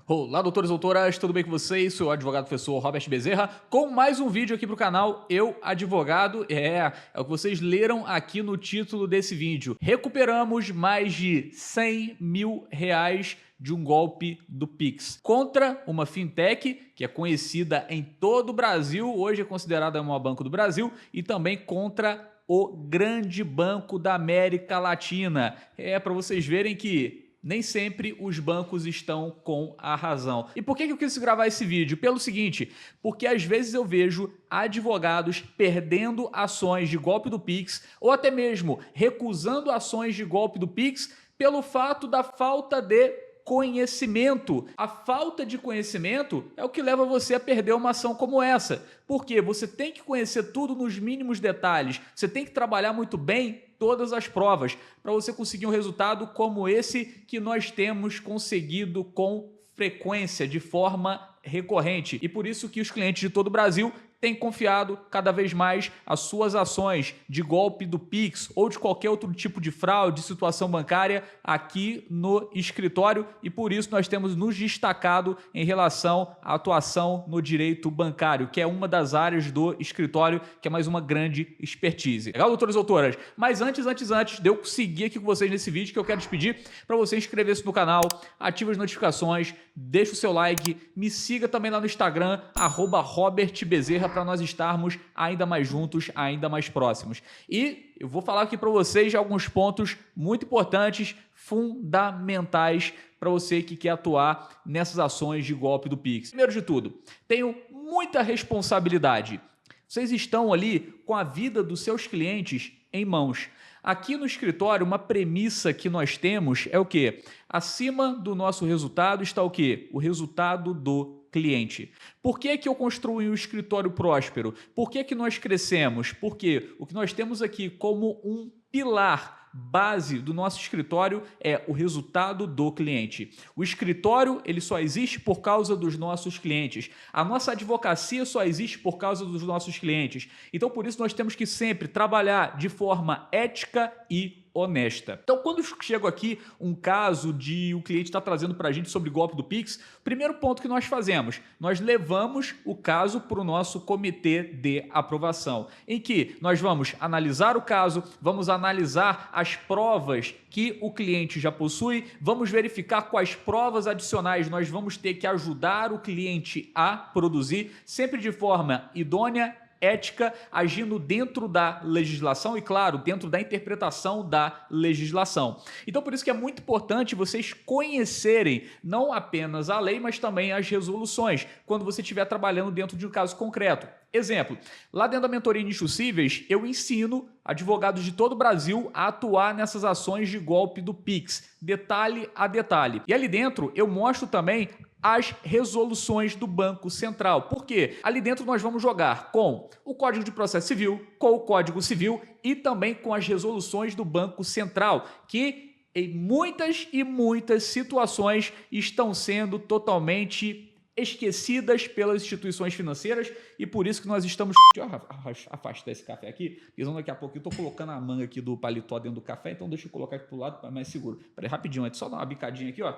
Olá, doutores e doutoras, tudo bem com vocês? Sou o advogado professor Robert Bezerra, com mais um vídeo aqui para o canal Eu Advogado. É o que vocês leram aqui no título desse vídeo. Recuperamos mais de 100 mil reais de um golpe do Pix contra uma fintech que é conhecida em todo o Brasil, hoje é considerada o maior banco do Brasil, e também contra o grande banco da América Latina. É para vocês verem que nem sempre os bancos estão com a razão. E por que eu quis gravar esse vídeo? Pelo seguinte, porque às vezes eu vejo advogados perdendo ações de golpe do Pix ou até mesmo recusando ações de golpe do Pix pelo fato da falta de conhecimento. A falta de conhecimento é o que leva você a perder uma ação como essa. Porque você tem que conhecer tudo nos mínimos detalhes, você tem que trabalhar muito bem todas as provas para você conseguir um resultado como esse que nós temos conseguido com frequência, de forma recorrente. E por isso que os clientes de todo o Brasil têm confiado cada vez mais as suas ações de golpe do Pix ou de qualquer outro tipo de fraude, situação bancária aqui no escritório, e por isso nós temos nos destacado em relação à atuação no direito bancário, que é uma das áreas do escritório que é mais uma grande expertise. Legal, doutores e doutoras? Mas antes de eu seguir aqui com vocês nesse vídeo, que eu quero te pedir para você inscrever-se no canal, ative as notificações, deixa o seu like, me siga também lá no Instagram, @RobertBezerra, para nós estarmos ainda mais juntos, ainda mais próximos. E eu vou falar aqui para vocês de alguns pontos muito importantes, fundamentais para você que quer atuar nessas ações de golpe do Pix. Primeiro de tudo, tenho muita responsabilidade. Vocês estão ali com a vida dos seus clientes em mãos. Aqui no escritório, uma premissa que nós temos é o quê? Acima do nosso resultado está o quê? O resultado do cliente. Por que eu construí um escritório próspero? Por que nós crescemos? Porque o que nós temos aqui como um pilar base do nosso escritório é o resultado do cliente. O escritório, ele só existe por causa dos nossos clientes. A nossa advocacia só existe por causa dos nossos clientes. Então, por isso, nós temos que sempre trabalhar de forma ética e honesta. Então, quando chego aqui um caso de o cliente está trazendo para a gente sobre golpe do Pix, primeiro ponto que nós fazemos, nós levamos o caso para o nosso comitê de aprovação, em que nós vamos analisar o caso, vamos analisar as provas que o cliente já possui, vamos verificar quais provas adicionais nós vamos ter que ajudar o cliente a produzir, sempre de forma idônea, ética, agindo dentro da legislação e, claro, dentro da interpretação da legislação. Então, por isso que é muito importante vocês conhecerem não apenas a lei, mas também as resoluções, quando você estiver trabalhando dentro de um caso concreto. Exemplo, lá dentro da mentoria Injustiçíveis, eu ensino advogados de todo o Brasil a atuar nessas ações de golpe do Pix, detalhe a detalhe. E ali dentro eu mostro também as resoluções do Banco Central. Por quê? Ali dentro nós vamos jogar com o Código de Processo Civil, com o Código Civil e também com as resoluções do Banco Central, que em muitas e muitas situações estão sendo totalmente esquecidas pelas instituições financeiras, e por isso que nós estamos... Deixa eu afastar esse café aqui, porque daqui a pouco eu estou colocando a manga aqui do paletó dentro do café, então deixa eu colocar aqui para o lado para mais seguro. Peraí, rapidinho, antes só dar uma bicadinha aqui, ó.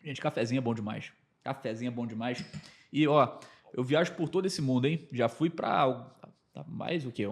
Gente, cafezinho é bom demais. Cafezinho é bom demais. E, ó, eu viajo por todo esse mundo, hein? Já fui para mais o quê?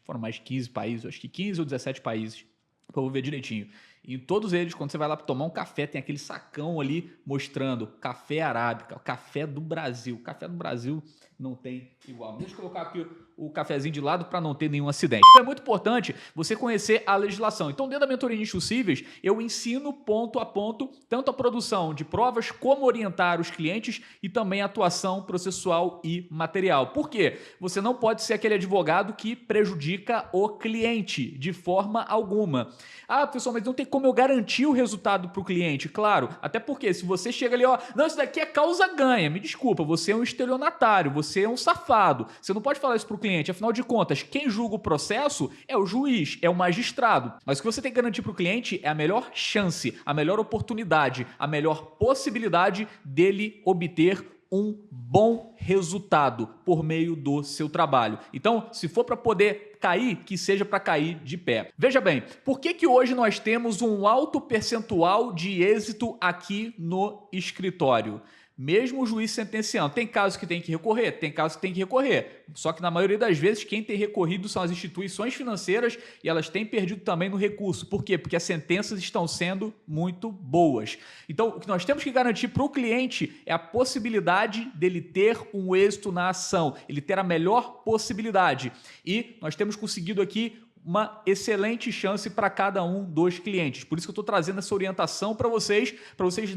Foram mais 15 países, acho que 15 ou 17 países. Eu vou ver direitinho. E em todos eles, quando você vai lá para tomar um café, tem aquele sacão ali mostrando café arábica, café do Brasil. Café do Brasil não tem igual. Deixa eu colocar aqui o cafezinho de lado para não ter nenhum acidente. Então é muito importante você conhecer a legislação. Então, dentro da mentoria Injustiçíveis, eu ensino ponto a ponto tanto a produção de provas como orientar os clientes e também a atuação processual e material. Por quê? Você não pode ser aquele advogado que prejudica o cliente de forma alguma. Ah, pessoal, mas não tem como eu garantir o resultado para o cliente. Claro, até porque se você chega ali, ó, não, isso daqui é causa ganha, me desculpa, você é um estelionatário, você é um safado, você não pode falar isso para o cliente, afinal de contas, quem julga o processo é o juiz, é o magistrado. Mas o que você tem que garantir para o cliente é a melhor chance, a melhor oportunidade, a melhor possibilidade dele obter um bom resultado por meio do seu trabalho. Então, se for para poder cair, que seja para cair de pé. Veja bem, por que hoje nós temos um alto percentual de êxito aqui no escritório? Mesmo o juiz sentenciando. Tem casos que tem que recorrer? Tem casos que tem que recorrer. Só que na maioria das vezes quem tem recorrido são as instituições financeiras e elas têm perdido também no recurso. Por quê? Porque as sentenças estão sendo muito boas. Então, o que nós temos que garantir para o cliente é a possibilidade dele ter um êxito na ação, ele ter a melhor possibilidade. E nós temos conseguido aqui uma excelente chance para cada um dos clientes. Por isso que eu estou trazendo essa orientação para vocês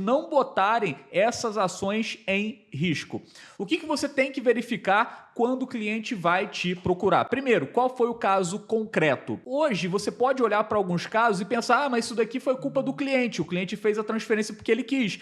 não botarem essas ações em risco. O que você tem que verificar quando o cliente vai te procurar? Primeiro, qual foi o caso concreto? Hoje, você pode olhar para alguns casos e pensar, mas isso daqui foi culpa do cliente. O cliente fez a transferência porque ele quis.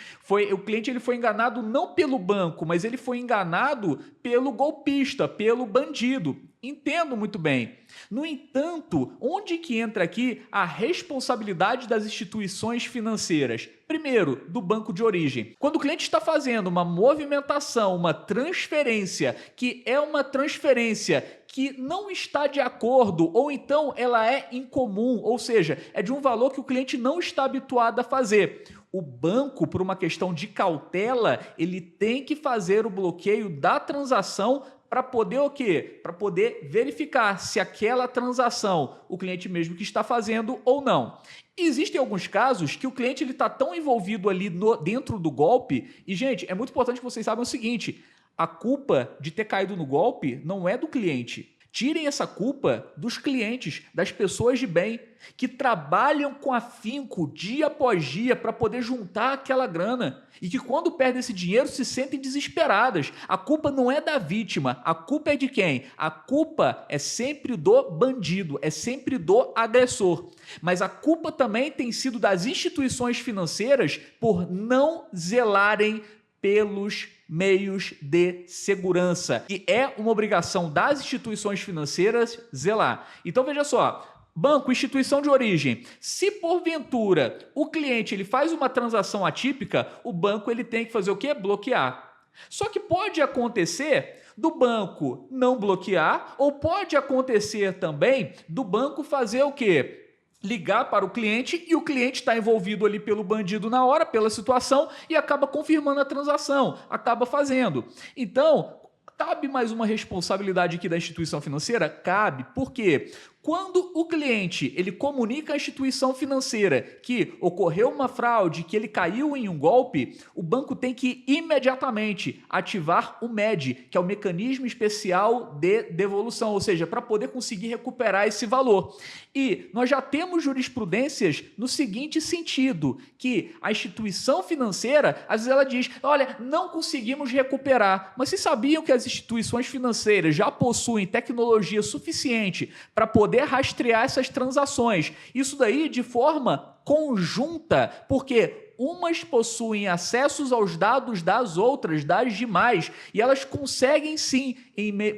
O cliente ele foi enganado não pelo banco, mas ele foi enganado pelo golpista, pelo bandido. Entendo muito bem. No entanto, onde que entra aqui a responsabilidade das instituições financeiras? Primeiro, do banco de origem. Quando o cliente está fazendo uma movimentação, uma transferência, que é uma transferência que não está de acordo, ou então ela é incomum, ou seja, é de um valor que o cliente não está habituado a fazer. O banco, por uma questão de cautela, ele tem que fazer o bloqueio da transação para poder o quê? Para poder verificar se aquela transação o cliente mesmo que está fazendo ou não. Existem alguns casos que o cliente está tão envolvido ali dentro do golpe e, gente, é muito importante que vocês saibam o seguinte, a culpa de ter caído no golpe não é do cliente. Tirem essa culpa dos clientes, das pessoas de bem, que trabalham com afinco dia após dia para poder juntar aquela grana e que quando perdem esse dinheiro se sentem desesperadas. A culpa não é da vítima, a culpa é de quem? A culpa é sempre do bandido, é sempre do agressor. Mas a culpa também tem sido das instituições financeiras por não zelarem pelos meios de segurança, que é uma obrigação das instituições financeiras zelar. Então veja só, banco, instituição de origem, se porventura o cliente ele faz uma transação atípica, o banco ele tem que fazer o quê? Bloquear. Só que pode acontecer do banco não bloquear ou pode acontecer também do banco fazer o quê? Ligar para o cliente e o cliente está envolvido ali pelo bandido na hora, pela situação e acaba confirmando a transação, acaba fazendo. Então, cabe mais uma responsabilidade aqui da instituição financeira? Cabe. Por quê? Quando o cliente ele comunica à instituição financeira que ocorreu uma fraude, que ele caiu em um golpe, o banco tem que imediatamente ativar o MED, que é o mecanismo especial de devolução, ou seja, para poder conseguir recuperar esse valor. E nós já temos jurisprudências no seguinte sentido, que a instituição financeira, às vezes ela diz, olha, não conseguimos recuperar, mas vocês sabiam que as instituições financeiras já possuem tecnologia suficiente para poder rastrear essas transações. Isso daí de forma conjunta, porque umas possuem acessos aos dados das outras, das demais, e elas conseguem sim,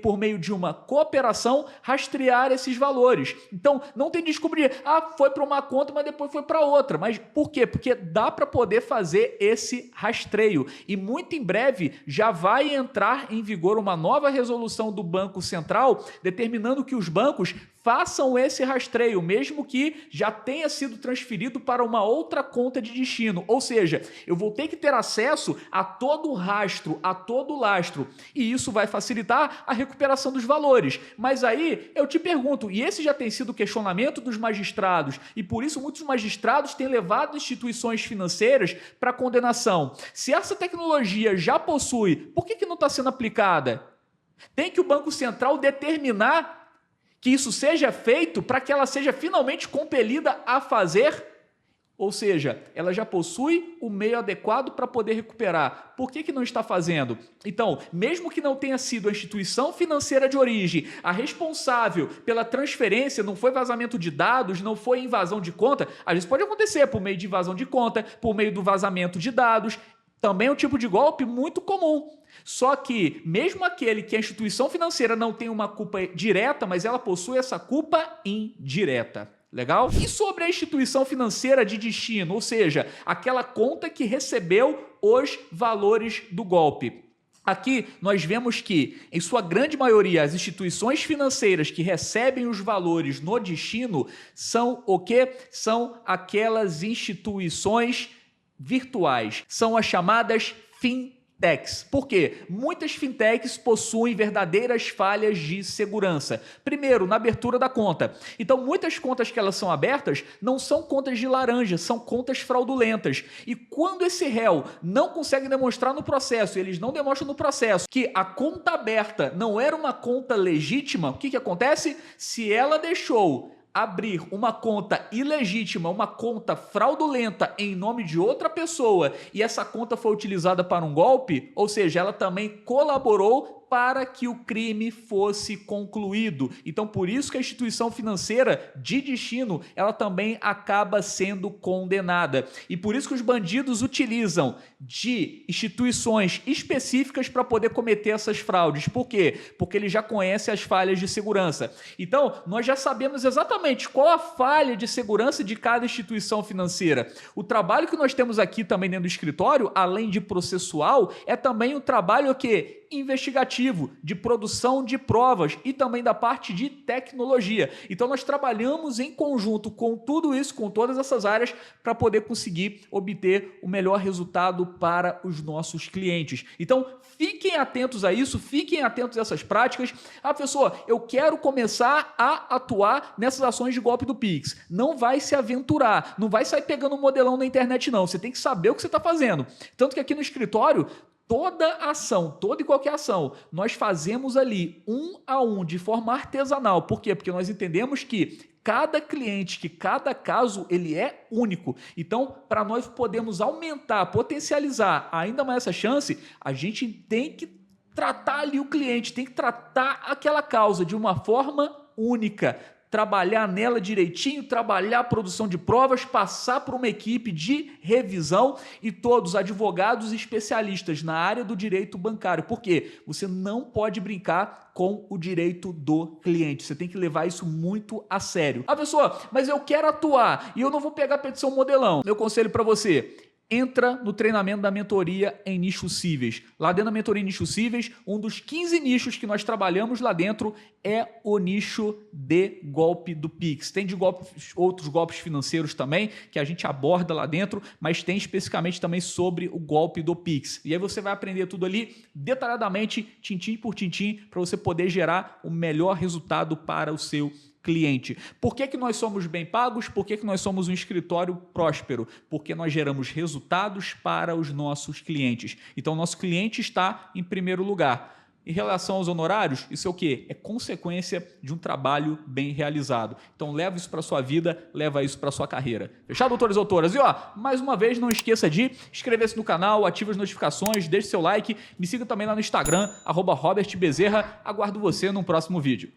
por meio de uma cooperação, rastrear esses valores. Então, não tem de descobrir, foi para uma conta, mas depois foi para outra. Mas por quê? Porque dá para poder fazer esse rastreio. E muito em breve já vai entrar em vigor uma nova resolução do Banco Central, determinando que os bancos façam esse rastreio, mesmo que já tenha sido transferido para uma outra conta de destino. Ou seja, eu vou ter que ter acesso a todo o rastro, a todo o lastro. E isso vai facilitar a recuperação dos valores. Mas aí eu te pergunto, e esse já tem sido o questionamento dos magistrados, e por isso muitos magistrados têm levado instituições financeiras para condenação. Se essa tecnologia já possui, por que não está sendo aplicada? Tem que o Banco Central determinar que isso seja feito para que ela seja finalmente compelida a fazer, ou seja, ela já possui o meio adequado para poder recuperar. Por que não está fazendo? Então, mesmo que não tenha sido a instituição financeira de origem a responsável pela transferência, não foi vazamento de dados, não foi invasão de conta, às vezes pode acontecer por meio de invasão de conta, por meio do vazamento de dados, também é um tipo de golpe muito comum. Só que, mesmo aquele que a instituição financeira não tem uma culpa direta, mas ela possui essa culpa indireta. Legal? E sobre a instituição financeira de destino, ou seja, aquela conta que recebeu os valores do golpe? Aqui nós vemos que, em sua grande maioria, as instituições financeiras que recebem os valores no destino são o quê? São aquelas instituições virtuais, são as chamadas fintechs. Por quê? Muitas fintechs possuem verdadeiras falhas de segurança. Primeiro, na abertura da conta. Então, muitas contas que elas são abertas não são contas de laranja, são contas fraudulentas. E quando esse réu não consegue demonstrar no processo, eles não demonstram no processo que a conta aberta não era uma conta legítima, o que acontece? Se ela deixou abrir uma conta ilegítima, uma conta fraudulenta em nome de outra pessoa e essa conta foi utilizada para um golpe, ou seja, ela também colaborou para que o crime fosse concluído. Então, por isso que a instituição financeira de destino, ela também acaba sendo condenada. E por isso que os bandidos utilizam de instituições específicas para poder cometer essas fraudes. Por quê? Porque eles já conhecem as falhas de segurança. Então, nós já sabemos exatamente qual a falha de segurança de cada instituição financeira. O trabalho que nós temos aqui também dentro do escritório, além de processual, é também um trabalho que investigativo, de produção de provas e também da parte de tecnologia. Então nós trabalhamos em conjunto com tudo isso, com todas essas áreas, para poder conseguir obter o melhor resultado para os nossos clientes. Então fiquem atentos a isso, fiquem atentos a essas práticas. Ah, professor, eu quero começar a atuar nessas ações de golpe do Pix. Não vai se aventurar, não vai sair pegando um modelão na internet não, você tem que saber o que você está fazendo. Tanto que aqui no escritório, toda ação, toda e qualquer ação, nós fazemos ali um a um, de forma artesanal. Por quê? Porque nós entendemos que cada cliente, que cada caso, ele é único. Então, para nós podermos aumentar, potencializar ainda mais essa chance, a gente tem que tratar ali o cliente, tem que tratar aquela causa de uma forma única, trabalhar nela direitinho, trabalhar a produção de provas, passar por uma equipe de revisão e todos advogados e especialistas na área do direito bancário. Por quê? Você não pode brincar com o direito do cliente. Você tem que levar isso muito a sério. Ah, pessoa, mas eu quero atuar e eu não vou pegar a petição modelão. Meu conselho para você: entra no treinamento da mentoria em nichos cíveis. Lá dentro da mentoria em nichos cíveis, um dos 15 nichos que nós trabalhamos lá dentro é o nicho de golpe do Pix. Tem de golpes, outros golpes financeiros também, que a gente aborda lá dentro, mas tem especificamente também sobre o golpe do Pix. E aí você vai aprender tudo ali detalhadamente, tintim por tintim, para você poder gerar o melhor resultado para o seu cliente. Por que nós somos bem pagos? Por que nós somos um escritório próspero? Porque nós geramos resultados para os nossos clientes. Então, o nosso cliente está em primeiro lugar. Em relação aos honorários, isso é o quê? É consequência de um trabalho bem realizado. Então, leva isso para a sua vida, leva isso para a sua carreira. Fechado, doutores e doutoras? E, mais uma vez, não esqueça de inscrever-se no canal, ative as notificações, deixe seu like, me siga também lá no Instagram, @RobertBezerra. Aguardo você num próximo vídeo.